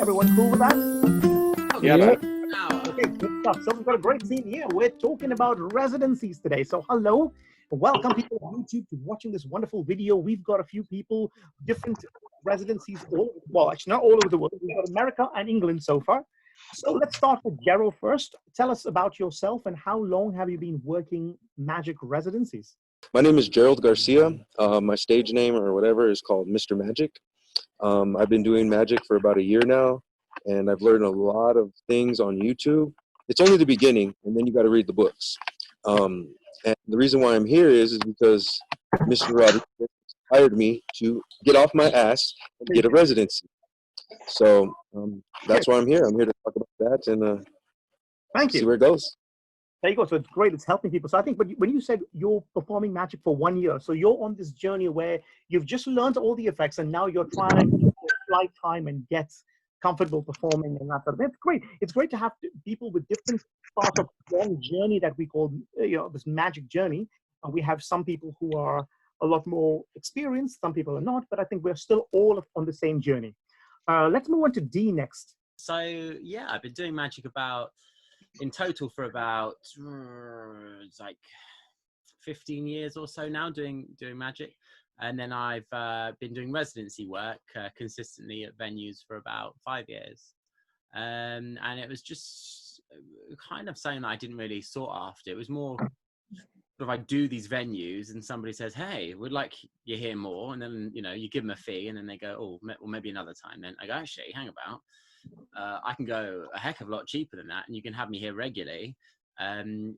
Everyone cool with that? Yeah, man. Okay, good stuff. So we've got a great scene here. We're talking about residencies today. So hello, welcome people on YouTube to watching this wonderful video. We've got a few people, different residencies, actually not all over the world. We've got America and England so far. So let's start with Gerald first. Tell us about yourself and how long have you been working Magic Residencies? My name is Gerald Garcia. My stage name or whatever is called Mr. Magic. I've been doing magic for about a year now, and I've learned a lot of things on YouTube. It's only the beginning, and then you got to read the books. And the reason why I'm here is because Mr. Rodriguez hired me to get off my ass and get a residency. So that's why I'm here. I'm here to talk about that and see where it goes. There you go. So it's great. It's helping people. So I think when you said you're performing magic for 1 year, so you're on this journey where you've just learned all the effects and now you're trying to fly time and get comfortable performing and that sort of thing. It's great. It's great to have people with different parts of the long journey that we call, this magic journey. And we have some people who are a lot more experienced. Some people are not, but I think we're still all on the same journey. Let's move on to D next. So yeah, I've been doing magic in total for about it's like 15 years or so now doing magic, and then I've been doing residency work consistently at venues for about 5 years, and it was just kind of something that I didn't really sought after. It was more sort of I do these venues and somebody says, hey, we'd like you here more, and then you give them a fee and then they go, oh, well, maybe another time. Then I go, actually, hang about, I can go a heck of a lot cheaper than that, and you can have me here regularly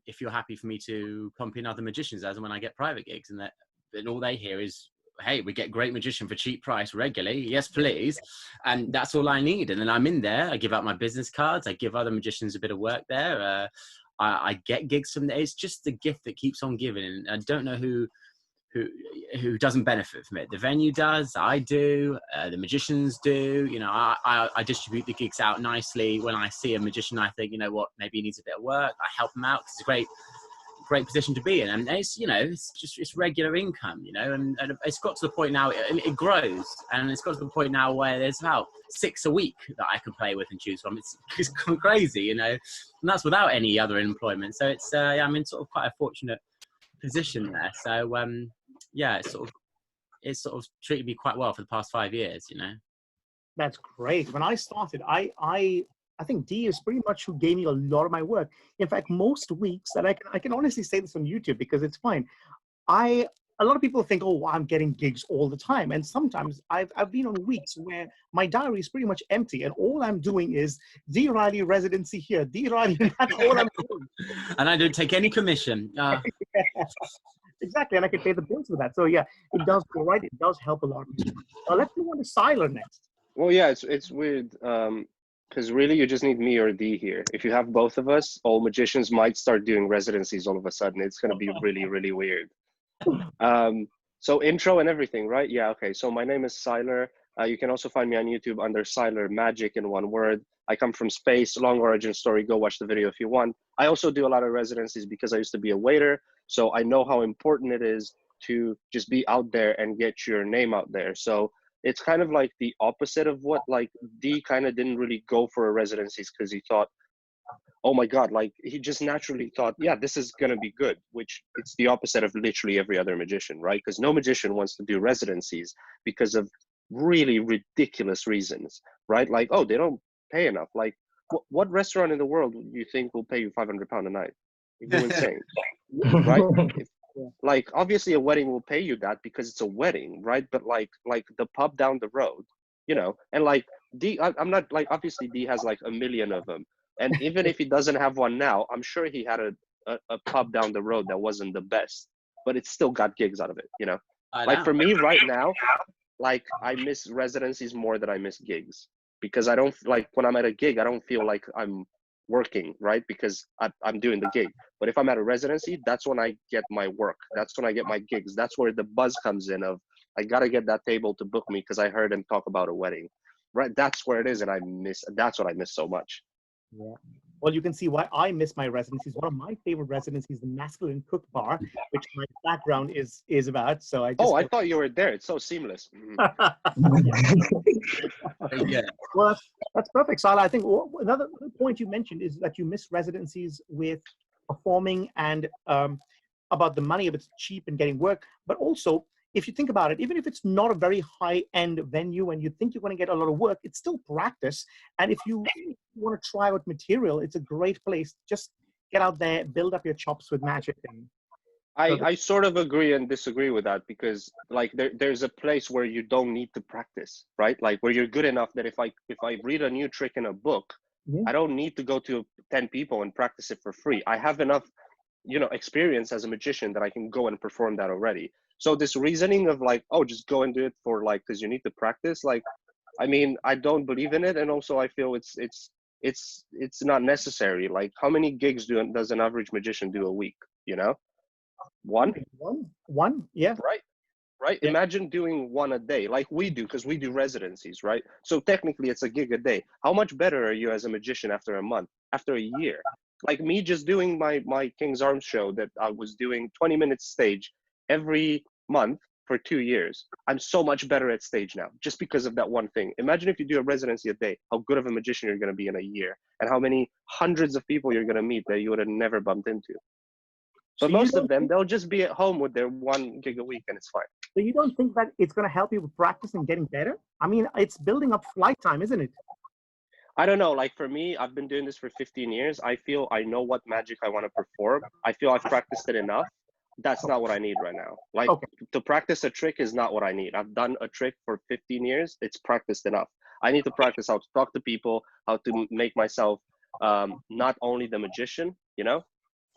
if you're happy for me to pump in other magicians as and when I get private gigs. And then all they hear is, hey, we get great magician for cheap price regularly, yes please. And that's all I need. And then I'm in there, I give out my business cards, I give other magicians a bit of work there, I get gigs from there. It's just the gift that keeps on giving, and I don't know who doesn't benefit from it. The venue does, I do, the magicians do. I distribute the gigs out nicely. When I see a magician, I think, maybe he needs a bit of work, I help him out. It's a great position to be in, and it's regular income, and it's got to the point now, it grows, and it's got to the point now where there's about 6 a week that I can play with and choose from. It's crazy, and that's without any other employment. So I'm in sort of quite a fortunate position there. So yeah, it's sort of treated me quite well for the past 5 years. That's great. When I started, I think D is pretty much who gave me a lot of my work. In fact, most weeks, and I can honestly say this on YouTube because it's fine. A lot of people think, oh, I'm getting gigs all the time. And sometimes I've been on weeks where my diary is pretty much empty and all I'm doing is D Riley residency here, D Riley, that's all I'm doing. And I don't take any commission. Yeah, exactly, and I can pay the bills with that. So yeah, it does go right. It does help a lot. Let's move on to Sylar next. Well, yeah, it's weird. Because really you just need me or D here. If you have both of us, all magicians might start doing residencies all of a sudden. It's going to be really, really weird. So intro and everything, right? Yeah, okay. So my name is Sylar. You can also find me on YouTube under Sylar Magic in one word. I come from space, long origin story. Go watch the video if you want. I also do a lot of residencies because I used to be a waiter. So I know how important it is to just be out there and get your name out there. So it's kind of like the opposite of what like D kind of didn't really go for a residencies because he thought, oh my God, like he just naturally thought, yeah, this is going to be good, which it's the opposite of literally every other magician, right? Because no magician wants to do residencies because of really ridiculous reasons, right? Like, oh, they don't pay enough. Like what restaurant in the world do you think will pay you £500 a night? You're insane, right? Like obviously a wedding will pay you that because it's a wedding, right? But like the pub down the road, and like D, I'm not like, obviously D has like a million of them, and even if he doesn't have one now, I'm sure he had a pub down the road that wasn't the best, but it still got gigs out of it, Like for me right now, like I miss residencies more than I miss gigs, because I don't, like when I'm at a gig, I don't feel like I'm working, right? Because I'm doing the gig. But if I'm at a residency, that's when I get my work. That's when I get my gigs. That's where the buzz comes in of, I got to get that table to book me because I heard him talk about a wedding, right? That's where it is. And that's what I miss so much. Yeah. Well, you can see why I miss my residencies. One of my favorite residencies, the Masculine Cook Bar, which my background is about. So I just. Oh, I thought you were there. It's so seamless. Very good. Well, that's perfect, Sylar. I think another point you mentioned is that you miss residencies with performing and about the money, if it's cheap and getting work, but also if you think about it, even if it's not a very high-end venue and you think you're going to get a lot of work, it's still practice. And if you want to try out material, it's a great place. Just get out there, build up your chops with magic. And I sort of agree and disagree with that, because like there's a place where you don't need to practice, right? Like where you're good enough that if I read a new trick in a book, I don't need to go to 10 people and practice it for free. I have enough, experience as a magician that I can go and perform that already. So this reasoning of like, oh, just go and do it for like, because you need to practice, like, I mean, I don't believe in it. And also I feel it's not necessary. Like how many gigs does an average magician do a week, One, yeah. Right. Yeah. Imagine doing one a day like we do, because we do residencies, right? So technically it's a gig a day. How much better are you as a magician after a month, after a year? Like me just doing my King's Arms show that I was doing 20 minutes stage every month for 2 years. I'm so much better at stage now just because of that one thing. Imagine if you do a residency a day, how good of a magician you're going to be in a year, and how many hundreds of people you're going to meet that you would have never bumped into. But most of them, they'll just be at home with their 1 gig a week and it's fine. So you don't think that it's going to help you with practice and getting better? I mean, it's building up flight time, isn't it? I don't know. Like for me, I've been doing this for 15 years. I feel I know what magic I want to perform. I feel I've practiced it enough. That's not what I need right now. Like to practice a trick is not what I need. I've done a trick for 15 years. It's practiced enough. I need to practice how to talk to people, how to make myself not only the magician,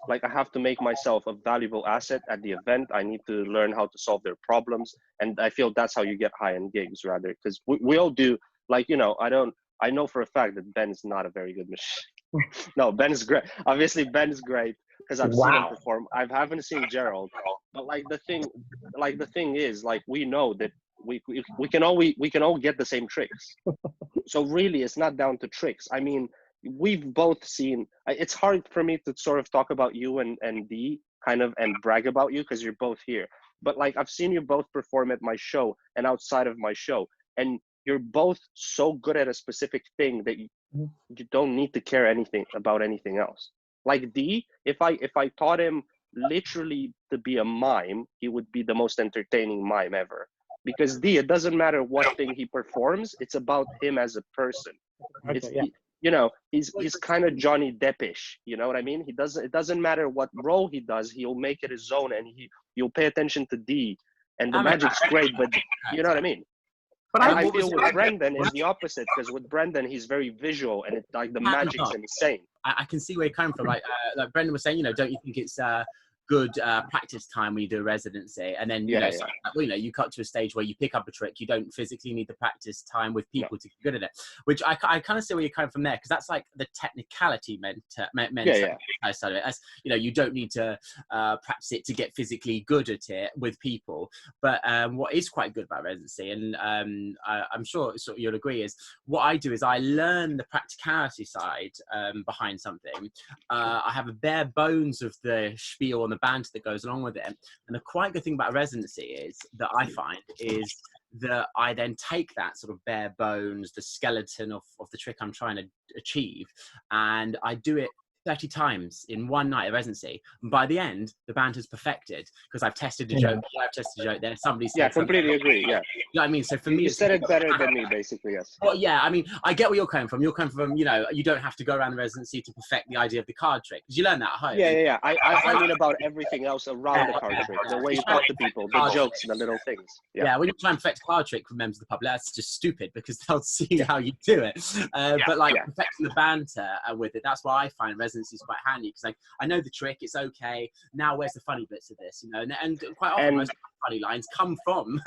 like I have to make myself a valuable asset at the event. I need to learn how to solve their problems. And I feel that's how you get high-end gigs, rather, because we all do, like, I know for a fact that Ben's not a very good magician. No, Ben's great. Obviously, Ben's great because I've seen him perform. I haven't seen Gerald, but like the thing is, like, we know that we can all get the same tricks. So really, it's not down to tricks. I mean, we've both seen, it's hard for me to sort of talk about you and D kind of and brag about you because you're both here, but like I've seen you both perform at my show and outside of my show, and you're both so good at a specific thing that you don't need to care anything about anything else. Like D, if I taught him literally to be a mime, he would be the most entertaining mime ever, because D, it doesn't matter what thing he performs, it's about him as a person. He's kind of Johnny Deppish, you know what I mean? It doesn't matter what role he does, he'll make it his own, and you'll pay attention to D, and the magic's great, but you know what I mean? But I feel with Brendan is the opposite, because with Brendan he's very visual, and it's like the magic's insane. I can see where you're coming from. Like Brendan was saying, don't you think it's good practice time when you do a residency, and then you cut to a stage where you pick up a trick, you don't physically need the practice time with people to get good at it, which I kind of see where you're coming from there, because that's like the technicality side of it. As you don't need to practice it to get physically good at it with people, but what is quite good about residency, and I'm sure you'll agree, is what I do is I learn the practicality side behind something. I have a bare bones of the spiel and the banter that goes along with it, and the quite good thing about a residency is that I find is that I then take that sort of bare bones, the skeleton of the trick I'm trying to achieve, and I do it 30 times in one night of residency. And by the end, the banter's perfected, because I've tested a joke, I've tested a joke, then somebody said completely agree, You know what I mean? So for me, you said it better than me, basically, yes. Well, yeah, I mean, I get where you're coming from. You're coming from, you don't have to go around the residency to perfect the idea of the card trick, because you learn that at home. Yeah. I mean about everything else around the card trick, the way you talk to people, the jokes, the little things. Yeah, when you try and perfect a card trick for members of the public, that's just stupid, because they'll see how you do it. But like perfecting the banter with it, that's why I find residency is quite handy, because like I know the trick, it's okay. Now where's the funny bits of this? And quite often most funny lines come from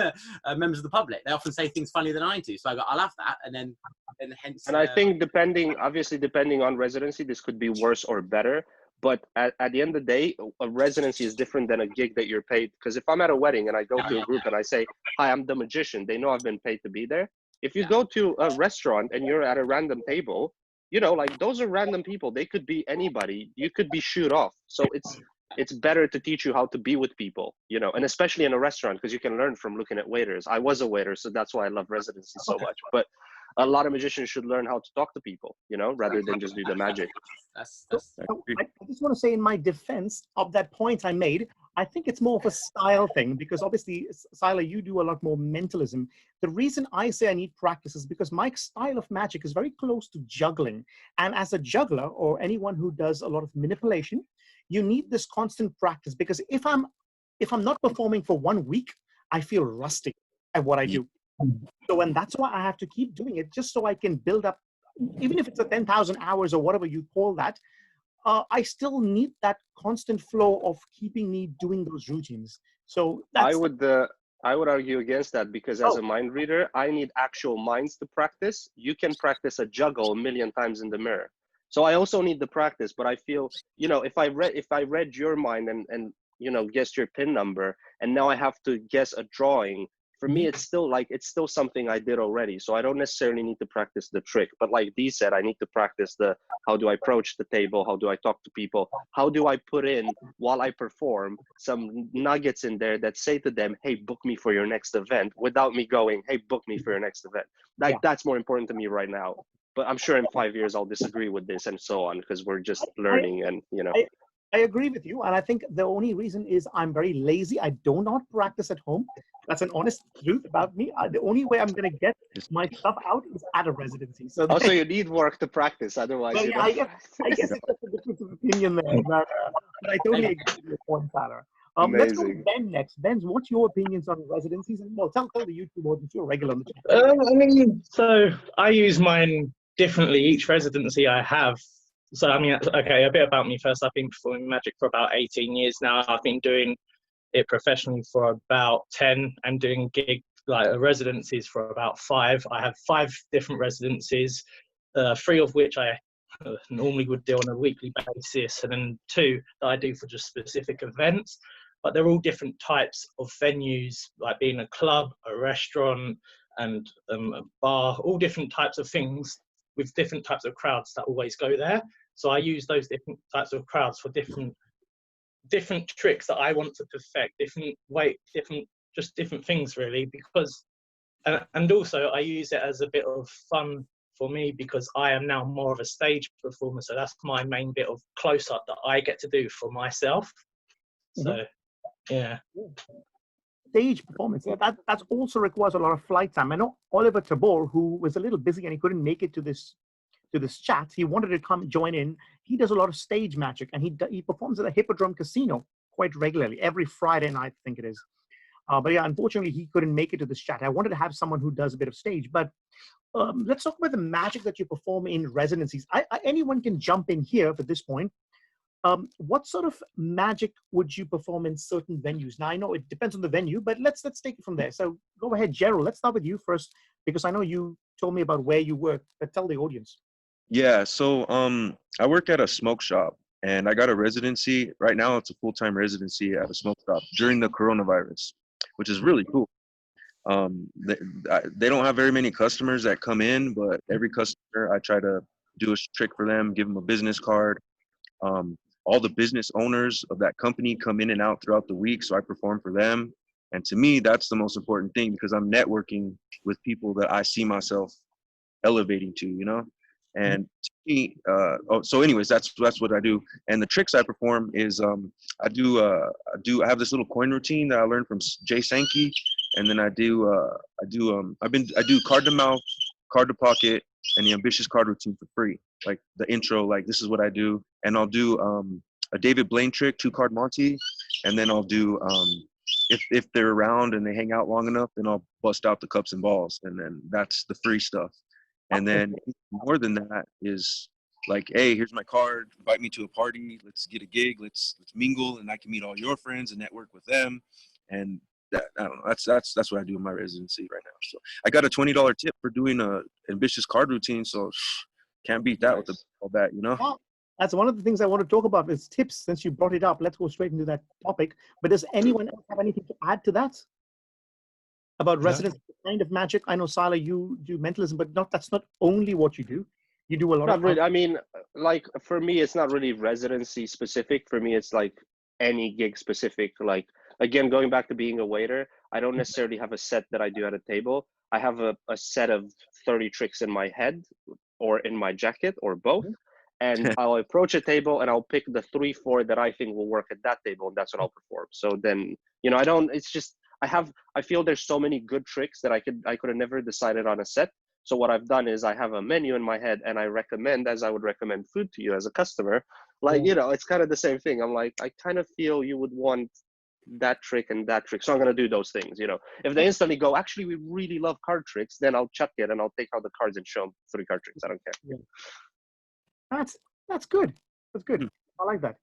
members of the public. They often say things funnier than I do, so I'll have that, and hence. And I think depending on residency, this could be worse or better. But at the end of the day, a residency is different than a gig that you're paid. Because if I'm at a wedding and I go to a group and I say, "Hi, I'm the magician," they know I've been paid to be there. If you go to a restaurant and you're at a random table, you know, like those are random people. They could be anybody. You could be shoot off. So it's better to teach you how to be with people, you know, and especially in a restaurant, because you can learn from looking at waiters. I was a waiter, so that's why I love residency so much. But a lot of magicians should learn how to talk to people, you know, rather than just do the magic. That's So I just want to say in my defense of that point I made, I think it's more of a style thing, because obviously, Sylar, you do a lot more mentalism. The reason I say I need practice is because my style of magic is very close to juggling. And as a juggler or anyone who does a lot of manipulation, you need this constant practice, because if I'm not performing for 1 week, I feel rusty at what I do. So, and that's why I have to keep doing it, just so I can build up, even if it's a 10,000 hours or whatever you call that. I still need that constant flow of keeping me doing those routines. So that's I would argue against that, because as a mind reader, I need actual minds to practice. You can practice a juggle a million times in the mirror. So I also need the practice, but I feel, you know, if I read your mind and you know, guessed your pin number, and now I have to guess a drawing, for me, it's still something I did already. So I don't necessarily need to practice the trick, but like Dee said, I need to practice the, how do I approach the table? How do I talk to people? How do I put in, while I perform, some nuggets in there that say to them, hey, book me for your next event, without me going, hey, book me for your next event. Like, that's more important to me right now. But I'm sure in 5 years I'll disagree with this and so on, because we're just learning and, you know. I agree with you. And I think the only reason is I'm very lazy. I do not practice at home. That's an honest truth about me. The only way I'm going to get my stuff out is at a residency. So also, you need work to practice. Otherwise, well, you yeah, I guess it's just a difference of opinion there. But I totally agree with your point, Sylar. Let's go to Amazing. Ben next. Ben, what's your opinions on residencies? And well, tell the YouTube audience you're regular on the channel. I mean, so I use mine differently each residency I have. So, I mean, okay, a bit about me first. I've been performing magic for about 18 years now. I've been doing it professionally for about 10 and doing gig residencies for about 5. I have 5 different residencies, 3 of which I normally would do on a weekly basis, and then 2 that I do for just specific events. But they're all different types of venues, like being a club, a restaurant, and a bar, all different types of things with different types of crowds that always go there. So I use those different types of crowds for different tricks that I want to perfect, different things really, because and also I use it as a bit of fun for me, because I am now more of a stage performer, so that's my main bit of close-up that I get to do for myself. So yeah. Stage performance, that also requires a lot of flight time. I know Oliver Tabor, who was a little busy and he couldn't make it to this chat. He wanted to come join in. He does a lot of stage magic, and he performs at the Hippodrome Casino quite regularly, every Friday night, I think it is. But yeah, unfortunately, he couldn't make it to this chat. I wanted to have someone who does a bit of stage. But let's talk about the magic that you perform in residencies. Anyone can jump in here at this point. What sort of magic would you perform in certain venues? Now, I know it depends on the venue, but let's take it from there. So go ahead, Gerald. Let's start with you first, because I know you told me about where you work, but tell the audience. Yeah, so I work at a smoke shop, and I got a residency. Right now, it's a full-time residency at a smoke shop during the coronavirus, which is really cool. They don't have very many customers that come in, but every customer, I try to do a trick for them, give them a business card. All the business owners of that company come in and out throughout the week, so I perform for them. And to me, that's the most important thing, because I'm networking with people that I see myself elevating to, you know. And to me, so anyways, that's what I do. And the tricks I perform is I have this little coin routine that I learned from Jay Sankey, and then I do card to mouth, card to pocket, and the ambitious card routine for free. Like the intro, like this is what I do, and I'll do a David Blaine trick, 2-card Monty, and then I'll do if they're around and they hang out long enough, then I'll bust out the cups and balls, and then that's the free stuff. And then more than that is like, hey, here's my card, invite me to a party, let's get a gig, let's mingle, and I can meet all your friends and network with them. And that, I don't know, that's what I do in my residency right now. So I got a $20 tip for doing a ambitious card routine, so can't beat that with all that, you know. Well, that's one of the things I want to talk about is tips. Since you brought it up, let's go straight into that topic. But does anyone else have anything to add to that about residency kind of magic? I know, Sylar, you do mentalism, but that's not only what you do. You do a lot Not of really. I mean, like for me, it's not really residency specific. For me, it's like any gig specific. Like again, going back to being a waiter, I don't necessarily have a set that I do at a table. I have a set of 30 tricks in my head or in my jacket or both. And I'll approach a table and I'll pick the 3, 4 that I think will work at that table, and that's what I'll perform. So then, you know, I don't. It's just I feel there's so many good tricks that I could have never decided on a set. So what I've done is I have a menu in my head and I recommend, as I would recommend food to you as a customer. Like, you know, it's kind of the same thing. I'm like, I kind of feel you would want that trick and that trick. So I'm going to do those things, you know. If they instantly go, actually, we really love card tricks, then I'll chuck it and I'll take out the cards and show them 3 card tricks. I don't care. Yeah. That's good. That's good. Hmm. I like that.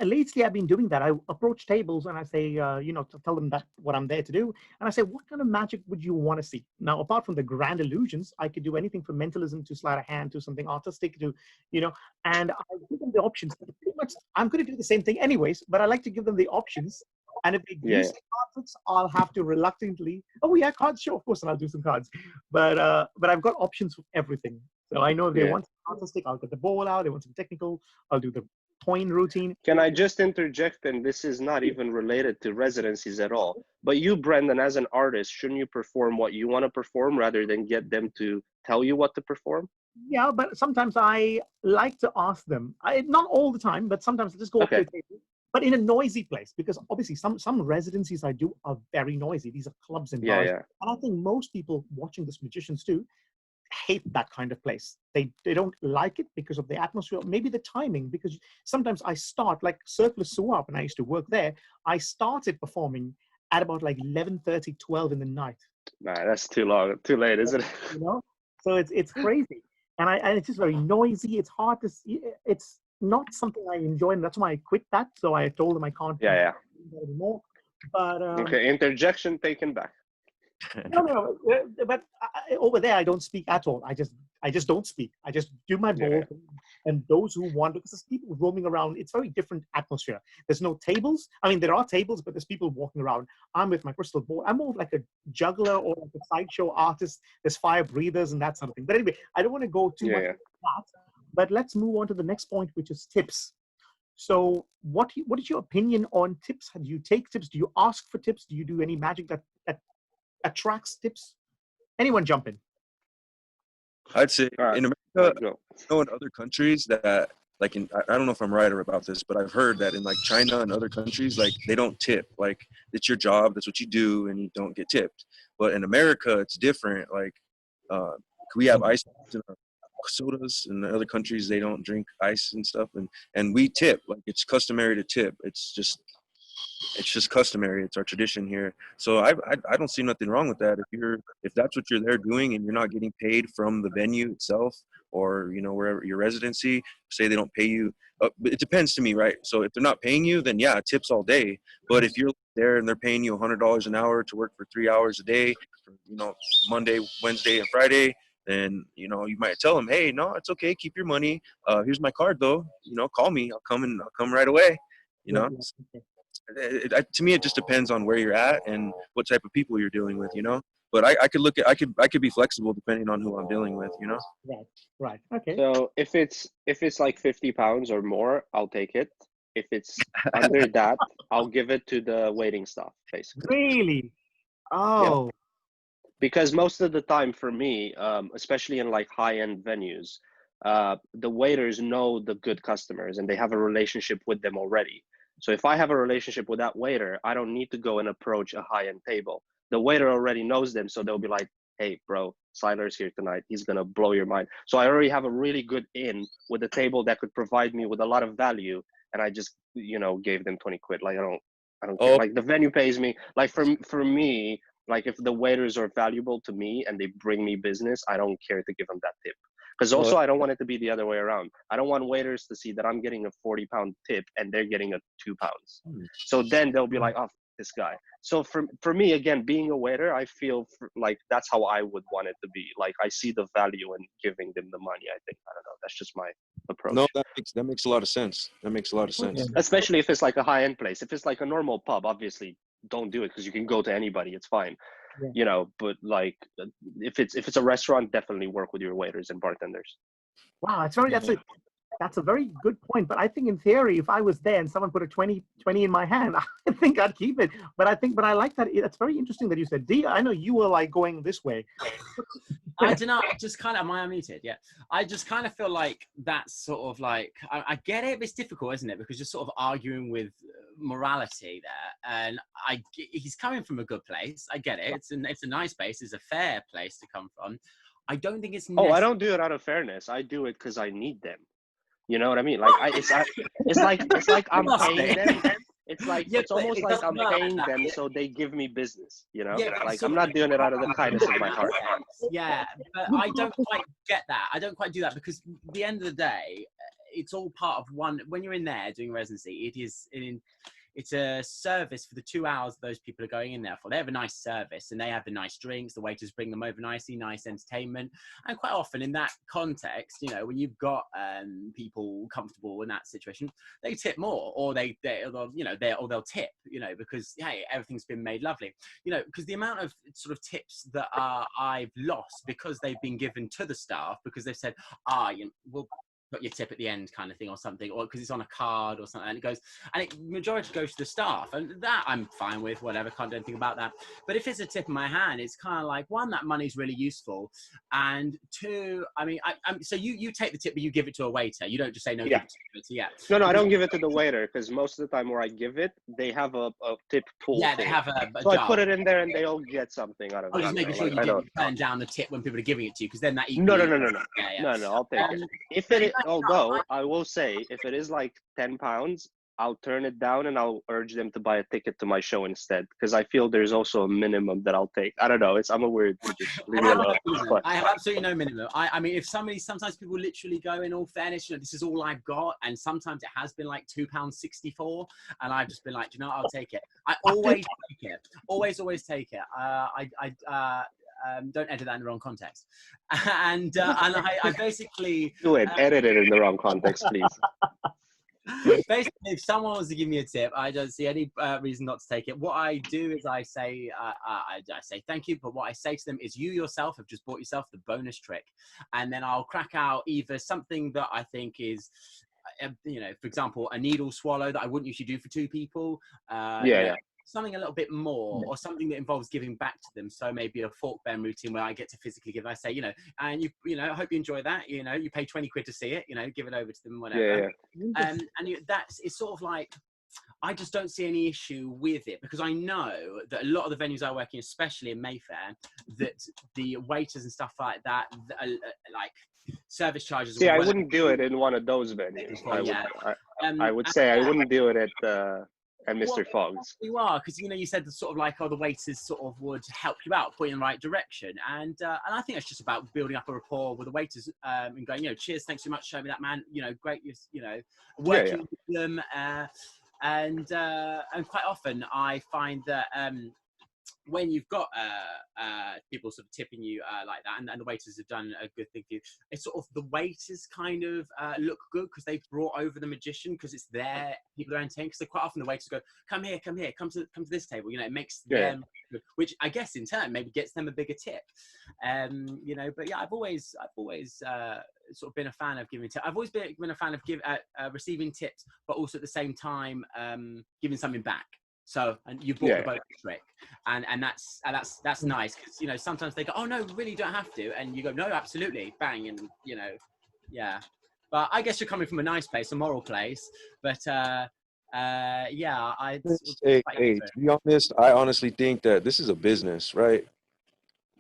Lately I've been doing that. I approach tables and I say, you know, to tell them that what I'm there to do. And I say, what kind of magic would you want to see? Now, apart from the grand illusions, I could do anything from mentalism to sleight of hand to something artistic to, you know, and I give them the options. Pretty much, I'm going to do the same thing anyways, but I like to give them the options. And if they do Yeah. say cards, I'll have to reluctantly, oh yeah, cards, sure, of course, and I'll do some cards. But I've got options for everything. So I know if they Yeah. want some artistic, I'll get the ball out. They want some technical, I'll do the coin routine. Can I just interject? And this is not even related to residencies at all. But you, Brendan, as an artist, shouldn't you perform what you want to perform rather than get them to tell you what to perform? Yeah, but sometimes I like to ask them. Not all the time, but sometimes I just go up to a table, but in a noisy place, because obviously some residencies I do are very noisy. These are clubs and Yeah, bars, yeah. and I think most people watching this magicians too hate that kind of place. They don't like it because of the atmosphere, maybe the timing. Because sometimes I start like Circular Swap, and I used to work there. I started performing at about like 11:30, 12 in the night. Nah, that's too long, too late, isn't it? You know, so it's crazy, and it's just very noisy. It's hard to see. It's not something I enjoy, and that's why I quit that. So I told them I can't Yeah, yeah. do that anymore. But Okay, interjection taken back. no, but over there I don't speak at all. I just don't speak. I just do my Yeah, ball, yeah. and those who want, because there's people roaming around. It's very different atmosphere. There's no tables. I mean, there are tables, but there's people walking around. I'm with my crystal ball. I'm more like a juggler or like a sideshow artist. There's fire breathers and that something. But anyway, I don't want to go too much Yeah. into that. But let's move on to the next point, which is tips. So what is your opinion on tips? Do you take tips? Do you ask for tips? Do you do any magic that attracts tips? Anyone jump in? I'd say All right. in All America, right, go. I know in other countries that, like I don't know if I'm right about this, but I've heard that in like China and other countries, like they don't tip. Like it's your job, that's what you do, and you don't get tipped. But in America, it's different. Like we have ice in our sodas. In other countries, they don't drink ice and stuff, and we tip. Like it's customary to tip. It's just customary. It's our tradition here. So I don't see nothing wrong with that. If that's what you're there doing and you're not getting paid from the venue itself, or you know, wherever your residency, say they don't pay you. But it depends to me, right? So if they're not paying you, then yeah, tips all day. But if you're there and they're paying you $100 an hour to work for 3 hours a day, you know, Monday, Wednesday, and Friday, then you know you might tell them, hey, no, it's okay, keep your money. Here's my card though. You know, call me. I'll come right away. You know. Okay. To me, it just depends on where you're at and what type of people you're dealing with, you know. But I could be flexible depending on who I'm dealing with, you know. Right. Okay. So if it's like 50 pounds or more, I'll take it. If it's under that, I'll give it to the waiting staff, basically. Really? Yeah. Oh. Because most of the time for me, especially in like high-end venues, the waiters know the good customers and they have a relationship with them already. So if I have a relationship with that waiter, I don't need to go and approach a high-end table. The waiter already knows them, so they'll be like, hey, bro, Sylar's here tonight. He's going to blow your mind. So I already have a really good in with a table that could provide me with a lot of value. And I just, you know, gave them 20 quid. Like, I don't care. Oh, Like the venue pays me. Like for me, like if the waiters are valuable to me and they bring me business, I don't care to give them that tip. Because well, also I don't want it to be the other way around. I don't want waiters to see that I'm getting a 40-pound tip and they're getting a 2 pounds. So then they'll be like, oh, this guy. So for me, again, being a waiter, I feel like that's how I would want it to be. Like I see the value in giving them the money. I think, I don't know. That's just my approach. no, that makes a lot of sense. That makes a lot of sense. Especially if it's like a high-end place. If it's like a normal pub, obviously don't do it because you can go to anybody. It's fine. Yeah. You know, but like if it's a restaurant, definitely work with your waiters and bartenders. Wow, that's a very good point. But I think in theory, if I was there and someone put a 20 in my hand, I think I'd keep it. But I like that. It's very interesting that you said, D, I know you were like going this way. I don't know. I just kind of, am I unmuted? Yeah. I just kind of feel like that's sort of like, I get it, but it's difficult, isn't it? Because you're sort of arguing with morality there. And he's coming from a good place. I get it. It's a nice place. It's a fair place to come from. I don't think it's I don't do it out of fairness. I do it because I need them. You know what I mean? Like it's like I'm paying them. It's like it's almost like I'm paying them so they give me business. You know, Yeah, like I'm not doing it out of the kindness of my heart. Yeah, but I don't quite get that. I don't quite do that because at the end of the day, it's all part of one. When you're in there doing residency, it's a service for the 2 hours those people are going in there for. They have a nice service and they have the nice drinks. The waiters bring them over nicely, nice entertainment. And quite often in that context, you know, when you've got people comfortable in that situation, they tip more, or they'll tip, you know, because hey, everything's been made lovely, you know, because the amount of sort of tips that I've lost because they've been given to the staff because they've said, we'll put your tip at the end kind of thing or something, or because it's on a card or something, and majority goes to the staff, and that I'm fine with, whatever, can't do anything about that. But if it's a tip in my hand, it's kind of like, one, that money's really useful, and two, I mean, so you take the tip but you give it to a waiter, you don't just say no. Yeah. No, I don't give it to the waiter, because most of the time where I give it, they have a tip pool. Yeah, they have a so jar. I put it in there and they all get something out of it. Just making sure you didn't turn down the tip when people are giving it to you, because then that No, yeah. no, I'll take it. If it, although I will say, if it is like £10, I'll turn it down and I'll urge them to buy a ticket to my show instead, because I feel there's also a minimum that I'll take. I don't know. I'm a weird. Just leave me alone. I have absolutely no minimum. I mean, sometimes people literally go, in all fairness, you know, this is all I've got, and sometimes it has been like £2.64, and I've just been like, you know, I'll take it. I always take it. Always take it. Don't edit that in the wrong context. And I basically do it. Edit it in the wrong context, please. Basically, if someone wants to give me a tip, I don't see any reason not to take it. What I do is I say thank you, but what I say to them is, you yourself have just bought yourself the bonus trick, and then I'll crack out either something that I think is, you know, for example, a needle swallow that I wouldn't usually do for two people. Something a little bit more, or something that involves giving back to them. So maybe a fork bend routine where I get to physically give. I say, you know, and you know, I hope you enjoy that. You know, you pay 20 quid to see it. You know, give it over to them, whatever. It's sort of like, I just don't see any issue with it, because I know that a lot of the venues I work in, especially in Mayfair, that the waiters and stuff like that, like service charges. See, I wouldn't do it in one of those venues. I would say I wouldn't do it at Mr. Fogg's. You are, because you know, you said the sort of like, the waiters sort of would help you out, point you in the right direction, and I think it's just about building up a rapport with the waiters, and going, you know, cheers, thanks so much, show me that, man, you know, great, you know, working with them, and quite often I find that when you've got people sort of tipping you like that, and the waiters have done a good thing for you, it's sort of the waiters kind of look good because they've brought over the magician, because it's their people are entertaining. Because quite often the waiters go, come here, come to this table. You know, it makes them good, which I guess in turn maybe gets them a bigger tip. You know, but yeah, I've always sort of been a fan of giving tips. I've always been a fan of receiving tips, but also at the same time giving something back. So, and you bought the bonus trick, and that's nice, because you know, sometimes they go, oh no, really, you don't have to, and you go, no, absolutely, bang, and you know, yeah. But I guess you're coming from a nice place, a moral place, but to be honest, I honestly think that this is a business, right?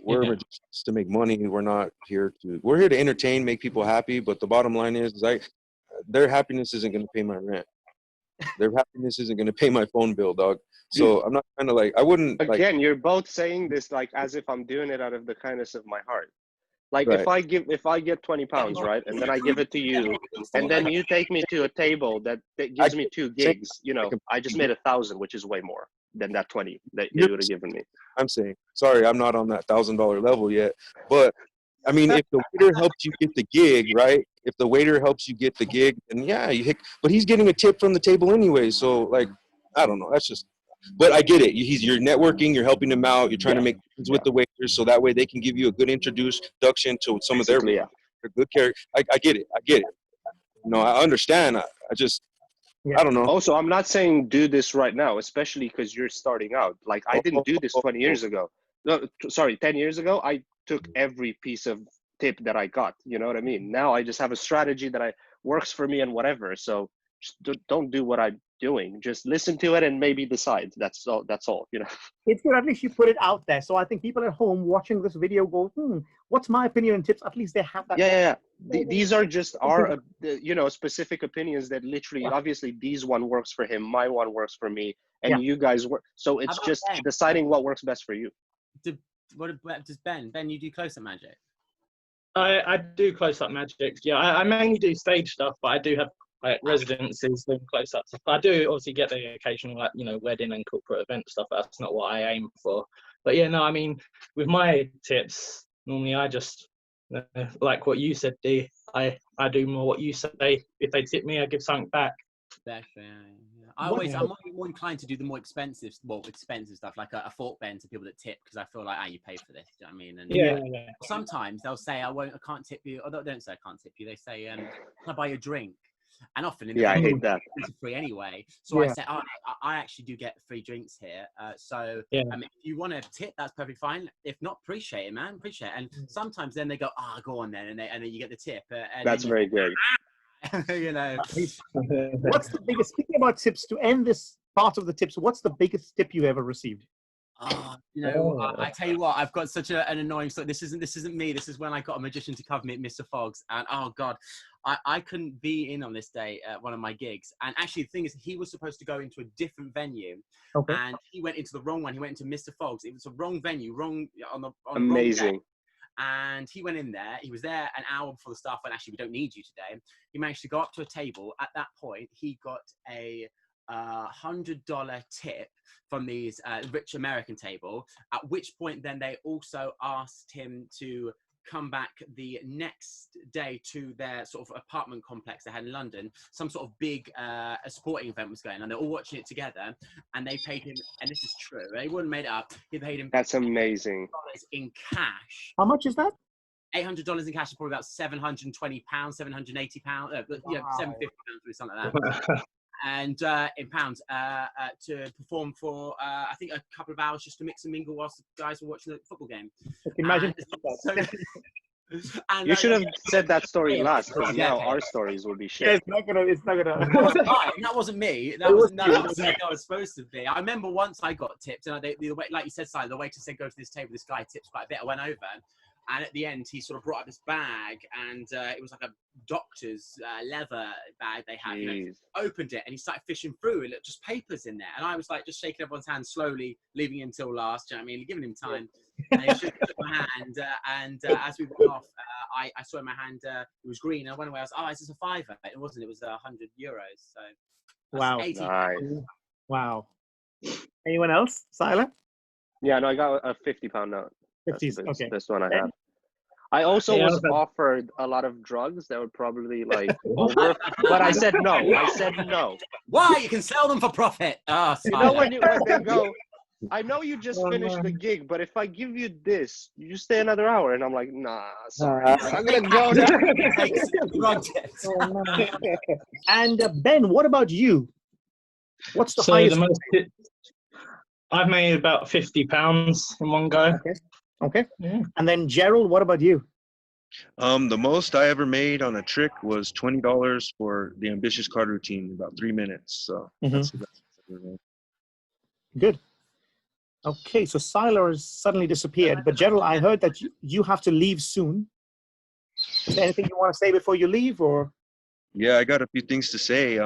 We're magicians to make money. We're here to entertain, make people happy, but the bottom line is their happiness isn't going to pay my rent. Their happiness isn't going to pay my phone bill, dog. So I'm not kind of like, I wouldn't. Again, you're both saying this like as if I'm doing it out of the kindness of my heart. Like if I get £20, right, and then I give it to you, and then you take me to a table that gives me 2 gigs, you know, I just made 1,000, which is way more than that 20 that you would have given me. I'm saying, sorry, I'm not on that $1,000 level yet, but I mean, if the waiter helps you get the gig, right? If the waiter helps you get the gig, then but he's getting a tip from the table anyway. So like, I don't know. That's just, but I get it. You're networking, you're helping them out, you're trying to make friends with the waiters, so that way they can give you a good introduction to some of their a good character. I get it. I get it. You know, I understand. I don't know. Also, I'm not saying do this right now, especially because you're starting out. Like, I didn't do this 20 years ago. No, sorry, 10 years ago. I took every piece of tip that I got. You know what I mean? Now I just have a strategy that works for me and whatever. So just don't do what I'm doing. Just listen to it and maybe decide. That's all. That's all. You know. It's good. At least you put it out there. So I think people at home watching this video go, what's my opinion and tips? At least they have that. Yeah. These are just our, specific opinions that literally, obviously, these one works for him, my one works for me, and you guys work. So it's just deciding what works best for you. What does Ben? Ben, you do close-up magic? I do close-up magic. Yeah, I mainly do stage stuff, but I do have like residencies and close-ups. I do obviously get the occasional, like, wedding and corporate event stuff. That's not what I aim for. But yeah, no, I mean, with my tips, normally I just like what you said, D. I do more what you say. If they tip me, I give something back. Exactly. Yeah. I'm more inclined to do the more expensive stuff, like a fork bend to people that tip, because I feel like, you pay for this. Do you know what I mean? And yeah. Sometimes they'll say, I can't tip you. Or they don't say I can't tip you. They say, can I buy you a drink? And often in the I hate that. It's free anyway. So I say, I actually do get free drinks here. So if you want to tip, that's perfectly fine. If not, appreciate it, man. Appreciate it. And sometimes then they go, go on then, and then you get the tip. That's very good. What's the biggest, speaking about tips, to end this part of the tips, what's the biggest tip you ever received? I tell you what, I've got such an annoying story. This isn't me. This is when I got a magician to cover me at Mr. Fogg's, and oh god, I couldn't be in on this day at one of my gigs. And actually, the thing is, he was supposed to go into a different venue, and he went into the wrong one. He went into Mr. Fogg's. It was a wrong venue, on Amazing. Wrong day. And he went in there. He was there an hour before the staff went, actually, we don't need you today. He managed to go up to a table. At that point, he got a $100 tip from these rich American table, at which point then they also asked him to come back the next day to their sort of apartment complex they had in London. Some sort of big a sporting event was going on. They're all watching it together, and they paid him, and this is true, they wouldn't made it up, he paid him That's amazing. in cash. How much is that? $800 in cash is probably about £720, £780, Wow. £750 or something like that. And in pounds to perform for I think a couple of hours, just to mix and mingle whilst the guys were watching the football game. Imagine. You should have said that story last, because now our stories will be shit. Yeah, it's not gonna. That wasn't me. That was like I was supposed to be. I remember once I got tipped, and the way, like you said, Sylar, the waiter said, "Go to this table." This guy tips quite a bit. I went over. And at the end, he sort of brought up this bag, and it was like a doctor's leather bag they had. Opened it, and he started fishing through it, just papers in there. And I was like, just shaking everyone's hand slowly, leaving him until last. You know what I mean, giving him time. And he shook my hand, and as we went off, I saw in my hand it was green. I went away. I was, is this a €5? It wasn't. It was €100. So wow, nice. Wow. Anyone else, Sylar? Yeah, no, I got a £50 note. 50s. Okay. This one I have. I also was offered a lot of drugs that were probably like over, but I said no. I said no. Why? You can sell them for profit. You know when they go, I know you just finished the gig, but if I give you this, you stay another hour, and I'm like, nah, sorry, I'm gonna go now. And Ben, what about you? What's the highest? I've made about £50 in one go. Okay. Yeah. And then Gerald, what about you? The most I ever made on a trick was $20 for the ambitious card routine, about 3 minutes. So that's the best I've ever made. Good. Okay, so Sylar has suddenly disappeared, but Gerald, I heard that you have to leave soon. Is there anything you want to say before you leave, or? Yeah, I got a few things to say.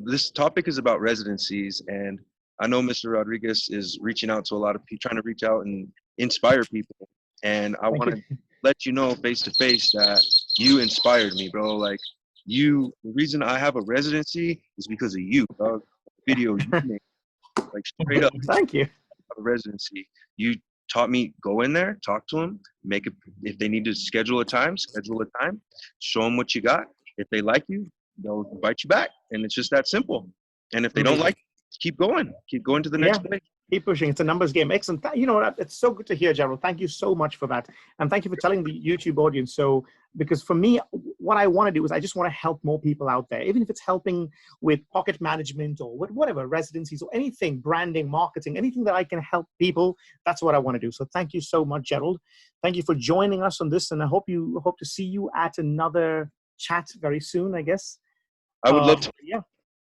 This topic is about residencies, and I know Mr. Rodriguez is reaching out to a lot of people, trying to reach out and inspire people. And I want to let you know face to face that you inspired me, bro. Like the reason I have a residency is because of you, dog. Video you made, like straight up. Thank you. A residency. You taught me, go in there, talk to them, if they need to schedule a time, show them what you got. If they like you, they'll invite you back. And it's just that simple. And if they don't like you, keep going to the next place. Keep pushing. It's a numbers game. Excellent. You know what? It's so good to hear, Gerald. Thank you so much for that. And thank you for telling the YouTube audience. So, because for me, what I want to do is I just want to help more people out there, even if it's helping with pocket management or with whatever, residencies or anything, branding, marketing, anything that I can help people. That's what I want to do. So thank you so much, Gerald. Thank you for joining us on this. And I hope to see you at another chat very soon, I guess. I would love to. Yeah.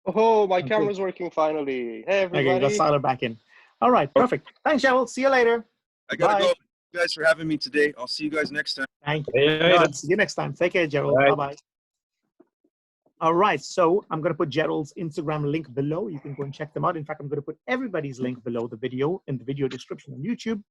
Oh, my camera's working finally. Hey, Okay, got everybody. Sylar back in. All right, perfect. Thanks, Gerald. See you later. I gotta Bye. go. Thank you guys for having me today. I'll see you guys next time. Thank you. Yeah, No, see you next time. Take care, Gerald. Bye. Bye-bye. All right, so I'm going to put Gerald's Instagram link below. You can go and check them out. In fact, I'm going to put everybody's link below the video in the video description on YouTube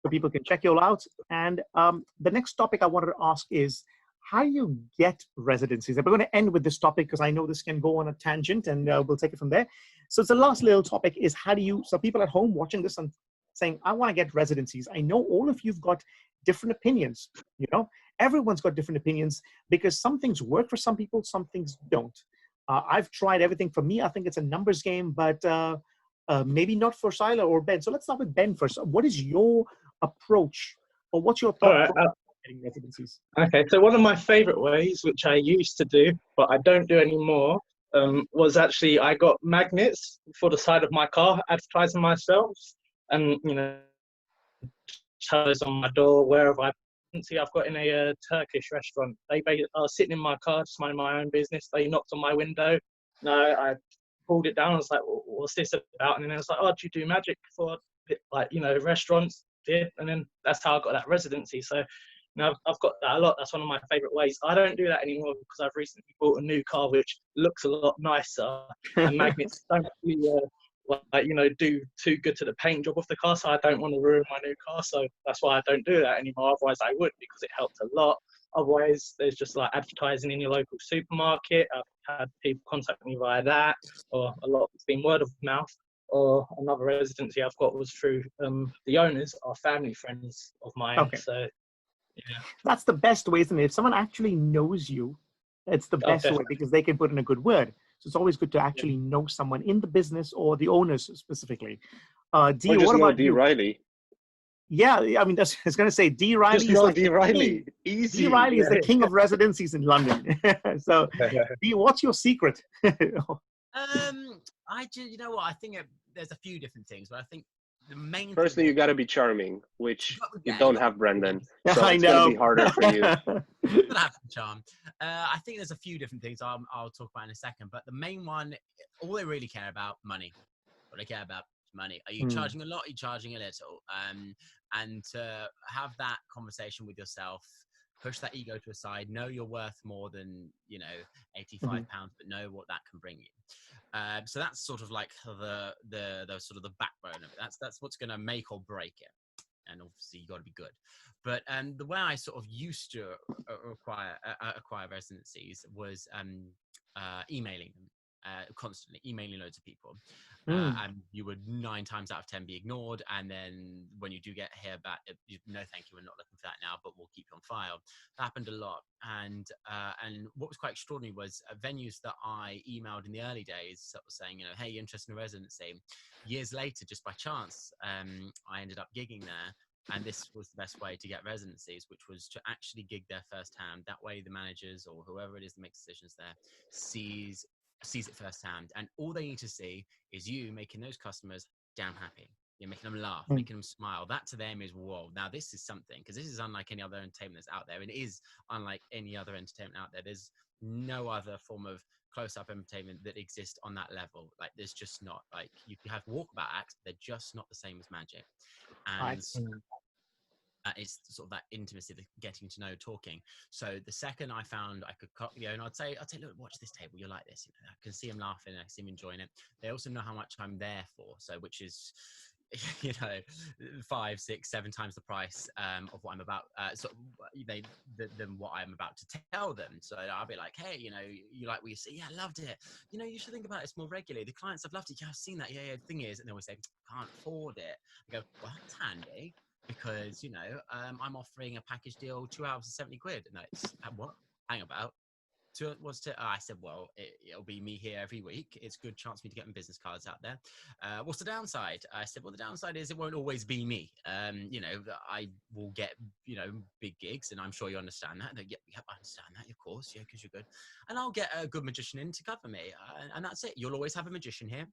so people can check you all out. And the next topic I wanted to ask is, how do you get residencies? And we're going to end with this topic because I know this can go on a tangent, and we'll take it from there. So it's the last little topic is, how do you, so people at home watching this and saying, I want to get residencies. I know all of you've got different opinions, you know, everyone's got different opinions because some things work for some people, some things don't. I've tried everything. For me, I think it's a numbers game, but maybe not for Sylar or Ben. So let's start with Ben first. What is your approach, or what's your thought All right, getting residencies? Okay, so one of my favorite ways, which I used to do, but I don't do anymore, was actually I got magnets for the side of my car advertising myself, and you know, those on my door wherever I see. I've got in a Turkish restaurant. They are sitting in my car, just minding my own business. They knocked on my window. No, I pulled it down. I was like, "What's this about?" And then I was like, "Oh, do you do magic for like, you know, restaurants?" Did, and then that's how I got that residency. So now I've got that a lot. That's one of my favorite ways. I don't do that anymore because I've recently bought a new car which looks a lot nicer, and magnets don't really like, you know, do too good to the paint job of the car. So I don't want to ruin my new car. So that's why I don't do that anymore. Otherwise I would, because it helped a lot. Otherwise there's just like advertising in your local supermarket. I've had people contact me via that, or a lot it's been word of mouth. Or another residency I've got was through the owners are family friends of mine. Okay. So yeah, That's the best way, isn't it? If someone actually knows you, it's the best way because they can put in a good word. So it's always good to actually know someone in the business or the owners specifically. D, Or just what know about D. you? Riley. Yeah, I mean, I was going to say D. Riley Just is know like D. Riley. Easy. D. Riley is the king of residencies in London. So, D, what's your secret? You know what? I think there's a few different things, but I think the main Firstly, thing you got to be charming, which you you don't got- have, Brendan. Yeah, So I it's going know. to be harder for you. Gotta have some charm. I think there's a few different things I'll talk about in a second, but the main one, all they really care about, money. What they care about is money. Are you charging a lot? Are you charging a little? And to have that conversation with yourself, push that ego to a side, know you're worth more than, you know, £85, but know what that can bring you. So that's sort of like the sort of the backbone of it. That's what's going to make or break it. And obviously you got to be good. But the way I sort of used to acquire residencies was emailing them. Constantly emailing loads of people, and you would 9 times out of 10 be ignored. And then when you do hear back, no, thank you, we're not looking for that now, but we'll keep you on file. That happened a lot. And what was quite extraordinary was venues that I emailed in the early days, sort of saying, you know, hey, you're interested in a residency. Years later, just by chance, I ended up gigging there. And this was the best way to get residencies, which was to actually gig there firsthand. That way the managers or whoever it is that makes decisions there sees it firsthand, and all they need to see is you making those customers damn happy. You're making them laugh, making them smile. That to them is, whoa, now this is something, because this is unlike any other entertainment that's out there. It is unlike any other entertainment out there. There's no other form of close-up entertainment that exists on that level. Like, there's just not. Like, you can have walkabout acts, they're just not the same as magic. And it's sort of that intimacy, the getting to know, talking. So the second I found I could, you know, and I'd say, look, watch this table. You'll like this. You know, I can see them laughing. I can see them enjoying it. They also know how much I'm there for. So, which is, you know, 5, 6, 7 times the price of what I'm about. Than what I'm about to tell them. So I'll be like, hey, you know, you like what you see? Yeah, I loved it. You know, you should think about this more regularly. The clients have loved it. Yeah, I've seen that. Yeah. The thing is, and they always say, can't afford it. I go, well, that's handy. Because, you know, I'm offering a package deal, 2 hours and 70 quid. No, it's what? Hang about. I said, well, it'll be me here every week. It's a good chance for me to get my business cards out there. What's the downside? I said, well, the downside is it won't always be me. I will get, big gigs, and I'm sure you understand that. Yep, I understand that, of course, yeah, because you're good. And I'll get a good magician in to cover me, and that's it. You'll always have a magician here.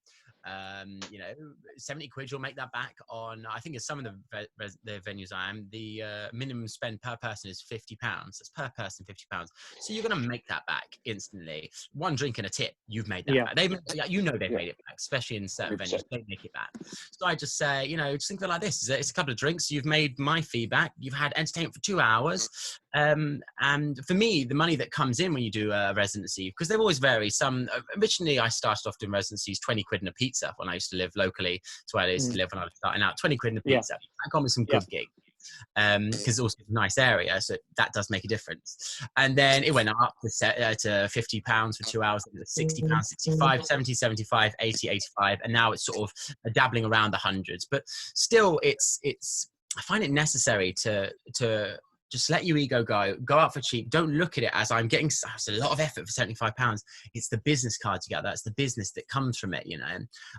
70 quid, you'll make that back on, I think, in some of the venues I am, the minimum spend per person is £50. That's per person, £50. So you're going to make that back instantly. One drink and a tip, you've made that back. They've made it back, especially in certain venues. They make it back. So I just say, just think of it like this: it's a couple of drinks. You've made my fee back. You've had entertainment for 2 hours. And for me, the money that comes in when you do a residency, because they always vary. Originally, I started off doing residencies 20 quid and a pizza when I used to live locally to where I used to live when I was starting out. 20 quid and a pizza. That got me some good gigs. Because it's also a nice area, so that does make a difference. And then it went up to £50 for 2 hours, £60, 65, 70, 75, 80, 85, and now it's sort of dabbling around the hundreds. But still, it's I find it necessary to just let your ego go out for cheap. Don't look at it as I'm getting, it's a lot of effort for £75. It's the business card together. That's the business that comes from it,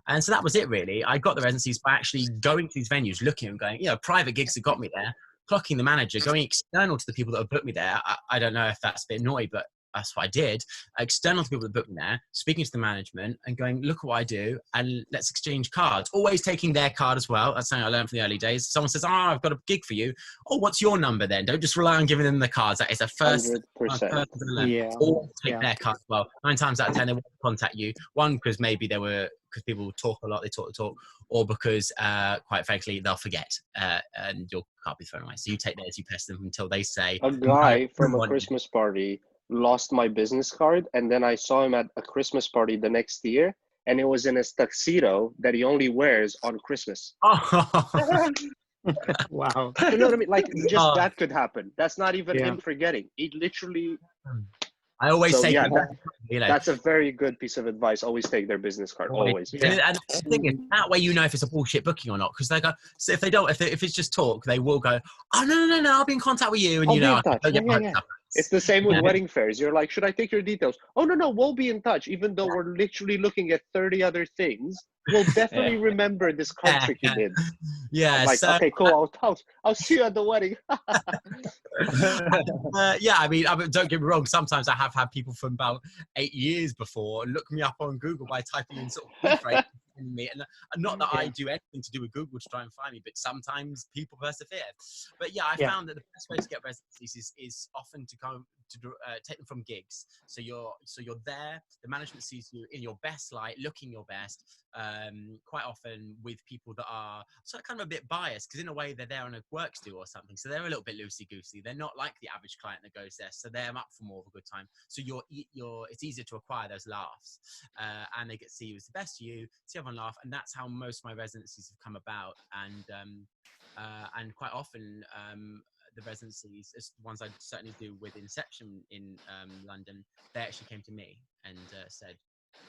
And so that was it, really. I got the residencies by actually going to these venues, looking and going, private gigs that got me there, clocking the manager, going external to the people that have booked me there. I don't know if that's a bit naughty, but that's what I did. External to people that booked me there, speaking to the management and going, look what I do, and let's exchange cards. Always taking their card as well. That's something I learned from the early days. Someone says, I've got a gig for you. Oh, what's your number then? Don't just rely on giving them the cards. That is a first. 100%. Or take their card as well. 9 times out of 10, they won't contact you. One, because maybe because people talk a lot, they talk, or because, quite frankly, they'll forget and your card be thrown away. So you take theirs, you pest them until they say. A guy from a Christmas party lost my business card, and then I saw him at a Christmas party the next year, and it was in a tuxedo that he only wears on Christmas. Wow. You know what I mean? Like, just that could happen. That's not even him forgetting. He literally. I always say that's a very good piece of advice. Always take their business card. Always. And the thing is, that way if it's a bullshit booking or not. Because they go, so if they don't, if it's just talk, they will go, oh no, I'll be in contact with you, and It's the same with wedding fairs. You're like, should I take your details? Oh no, we'll be in touch. Even though we're literally looking at 30 other things, we'll definitely remember this card trick you did. Yeah. I'm like, okay, cool. I'll see you at the wedding. I mean, don't get me wrong. Sometimes I have had people from about 8 years before look me up on Google by typing in sort of phrase me, and not that I do anything to do with Google to try and find me, but sometimes people persevere. But I found that the best way to get residencies is often to go to take them from gigs. So you're there. The management sees you in your best light, looking your best. Quite often with people that are kind of a bit biased, because in a way they're there on a work do or something, so they're a little bit loosey goosey. They're not like the average client that goes there, so they're up for more of a good time. So it's easier to acquire those laughs, and they get to see you as the best of you, see everyone laugh, and that's how most of my residencies have come about. And quite often the residencies, the ones I certainly do with Inception in London, they actually came to me and said,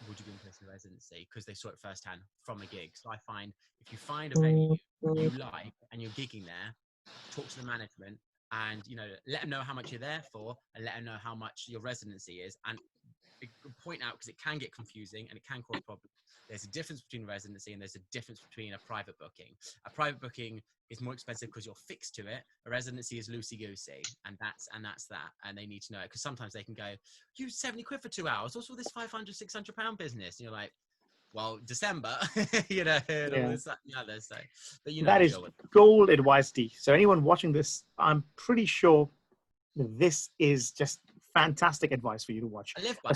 would you be interested in a residency? Because they saw it firsthand from a gig. So I find if you find a venue you like and you're gigging there, talk to the management and let them know how much you're there for, and let them know how much your residency is, and point out, because it can get confusing and it can cause problems. There's a difference between a residency and there's a difference between a private booking. A private booking is more expensive because you're fixed to it. A residency is loosey-goosey, and that's that. And they need to know it, because sometimes they can go, you 70 quid for 2 hours. What's all this £500, £600 business? And you're like, well, December, this, that, and the other. So, but that is gold advice, D. So anyone watching this, I'm pretty sure this is just fantastic advice for you to watch. I live by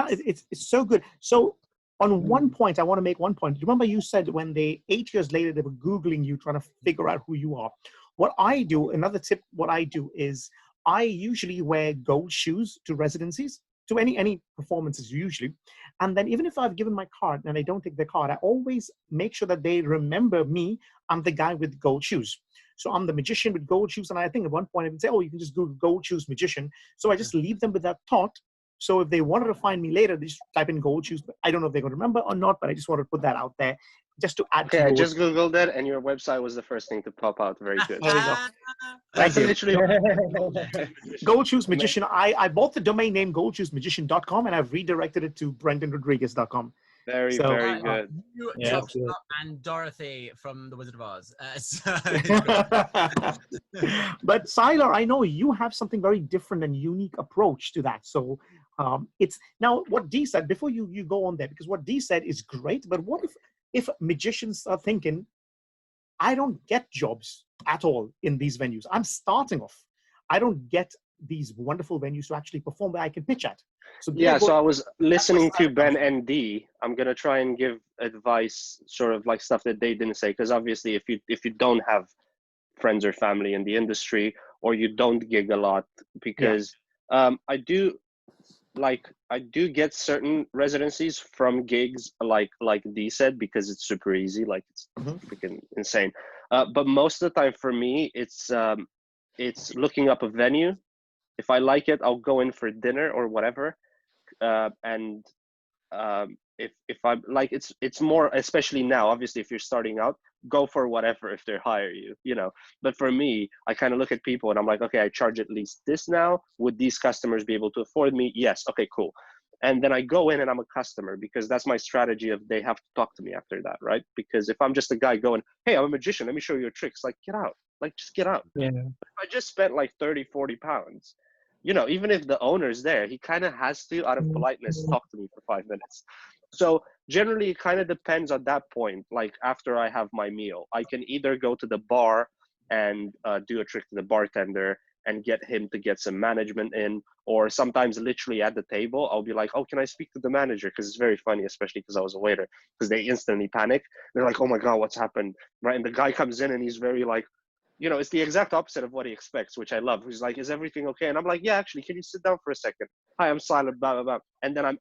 it. It's so good. So on one point, I want to make one point. Remember you said when 8 years later, they were Googling you, trying to figure out who you are. What I do, another tip, what I do is I usually wear gold shoes to residencies, to any performances usually. And then even if I've given my card and they don't take their card, I always make sure that they remember me. I'm the guy with gold shoes. So I'm the magician with gold shoes. And I think at one point I would say, oh, you can just Google gold shoes magician. So I just leave them with that thought. So if they wanted to find me later, they just type in Gold Shoes. I don't know if they're going to remember or not, but I just wanted to put that out there just to add Okay, to I yours. just Googled it, and your website was the first thing to pop out. Very good. There you go. That's Thank you. literally Gold Shoes Magician. I bought the domain name goldshoesmagician.com and I've redirected it to brendanrodriguez.com. very, So, very good. You Yeah, chopped that's good. up and Dorothy from The Wizard of Oz. But Sylar, I know you have something very different and unique approach to that. So it's now what Dee said before you go on there, because what Dee said is great. But what if magicians are thinking, I don't get jobs at all in these venues. I'm starting off. I don't get these wonderful venues to actually perform where I can pitch at. So Yeah, so I was listening to Sylar Ben and D. I'm gonna try and give advice, sort of like stuff that they didn't say, because obviously, if you don't have friends or family in the industry, or you don't gig a lot, because I do get certain residencies from gigs, like Dee said, because it's super easy, like it's freaking insane. But most of the time for me, it's looking up a venue. If I like it, I'll go in for dinner or whatever. And if I'm like, it's more, especially now, obviously, if you're starting out, go for whatever if they hire you, you know. But for me, I kind of look at people and I'm like, okay, I charge at least this now. Would these customers be able to afford me? Yes. Okay, cool. And then I go in and I'm a customer, because that's my strategy of they have to talk to me after that, right? Because if I'm just a guy going, hey, I'm a magician, let me show you your tricks, like, get out, like, just get out. Yeah. But if I just spent like 30-40 pounds, you know, even if the owner's there, he kind of has to, out of politeness, talk to me for 5 minutes. So generally, it kind of depends on that point. Like after I have my meal, I can either go to the bar and do a trick to the bartender and get him to get some management in, or sometimes literally at the table, I'll be like, oh, can I speak to the manager? Because it's very funny, especially because I was a waiter, because they instantly panic. They're like, oh my God, what's happened? Right? And the guy comes in and he's very like, you know, it's the exact opposite of what he expects, which I love. He's like, is everything okay? And I'm like, yeah, actually, can you sit down for a second? Hi, I'm Sylar, blah, blah, blah. And then I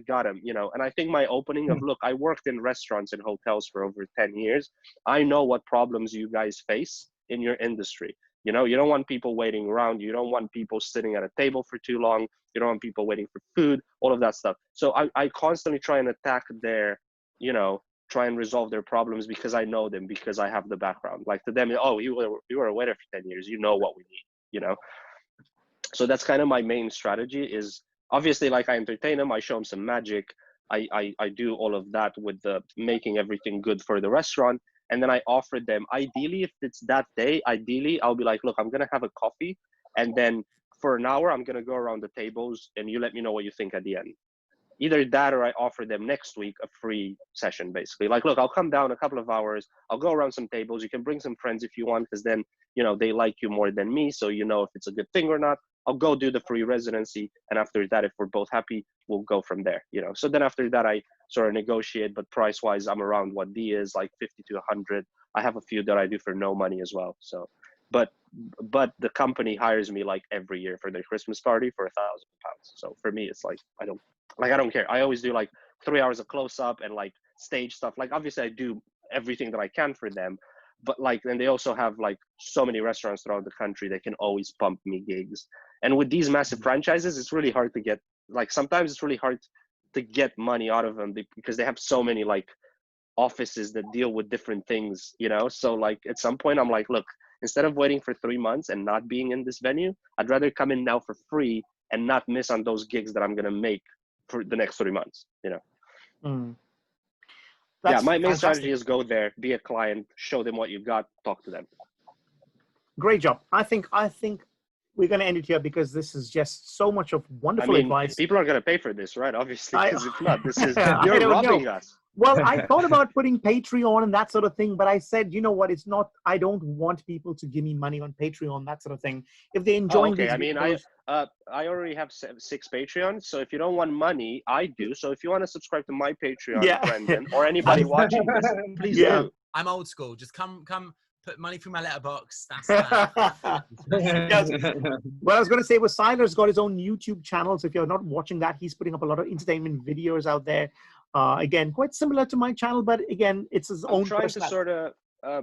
got him, you know. And I think my opening of, look, I worked in restaurants and hotels for over 10 years. I know what problems you guys face in your industry. You know, you don't want people waiting around. You don't want people sitting at a table for too long. You don't want people waiting for food, all of that stuff. So I constantly try and attack their, you know, try and resolve their problems, because I know them, because I have the background. Like to them, oh, you were a waiter for 10 years, you know what we need, you know. So that's kind of my main strategy, is obviously, like, I entertain them, I show them some magic, I do all of that with the making everything good for the restaurant. And then I offer them, ideally, if it's that day, ideally I'll be like, look, I'm gonna have a coffee, and then for an hour I'm gonna go around the tables and you let me know what you think at the end. Either that, or I offer them next week a free session, basically. Like, look, I'll come down a couple of hours. I'll go around some tables. You can bring some friends if you want, because then, you know, they like you more than me. So you know if it's a good thing or not. I'll go do the free residency. And after that, if we're both happy, we'll go from there, you know. So then after that, I sort of negotiate, but price-wise, I'm around what D is, like 50 to 100. I have a few that I do for no money as well. So, but the company hires me like every year for their Christmas party for £1,000. So for me, it's like, I don't care. I always do like 3 hours of close up and like stage stuff. Like obviously I do everything that I can for them, but like, and they also have like so many restaurants throughout the country. They can always pump me gigs. And with these massive franchises, it's really hard to get, like, sometimes it's really hard to get money out of them, because they have so many like offices that deal with different things, you know? So like at some point I'm like, look, instead of waiting for 3 months and not being in this venue, I'd rather come in now for free and not miss on those gigs that I'm going to make for the next 3 months, you know? Yeah, my main strategy is go there, be a client, show them what you got, talk to them. Great job. I think we're going to end it here, because this is just so much of wonderful advice. People are going to pay for this, right? Obviously, because if not, this is, I you're don't robbing know. us. Well, I thought about putting Patreon and that sort of thing, but I said, you know what? It's not. I don't want people to give me money on Patreon, that sort of thing. If they're enjoying these I mean, videos, I already have 6 Patreons, so if you don't want money, I do. So if you want to subscribe to my Patreon, Yeah. Brendan, or anybody watching this, please do. I'm old school. Just come put money through my letterbox. That's that. Yes. What I was going to say was Sylar's got his own YouTube channel. So if you're not watching that, he's putting up a lot of entertainment videos out there. Again, quite similar to my channel, but again, it's his own. I'm trying to sort of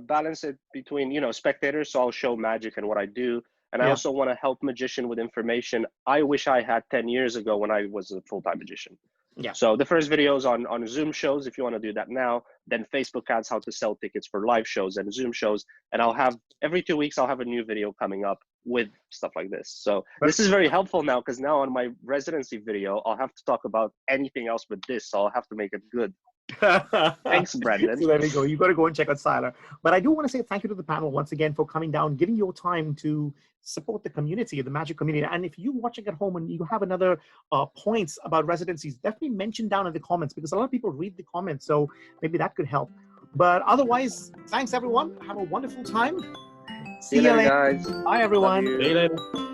balance it between, you know, spectators. So I'll show magic and what I do. And I Yeah. also want to help magician with information I wish I had 10 years ago when I was a full-time magician. Yeah. So the first video is on Zoom shows, if you want to do that now, then Facebook ads, how to sell tickets for live shows and Zoom shows. And I'll have, every 2 weeks, I'll have a new video coming up with stuff like this. So this is very helpful now, because now on my residency video, I'll have to talk about anything else but this. So I'll have to make it good. Thanks, Brendan. So there we go. You got to go and check out Sylar. But I do want to say thank you to the panel once again for coming down, giving your time to support the community, the magic community. And if you're watching at home and you have another points about residencies, definitely mention down in the comments, because a lot of people read the comments. So maybe that could help. But otherwise, thanks everyone. Have a wonderful time. See you later, guys. Bye everyone. Love you. See you later.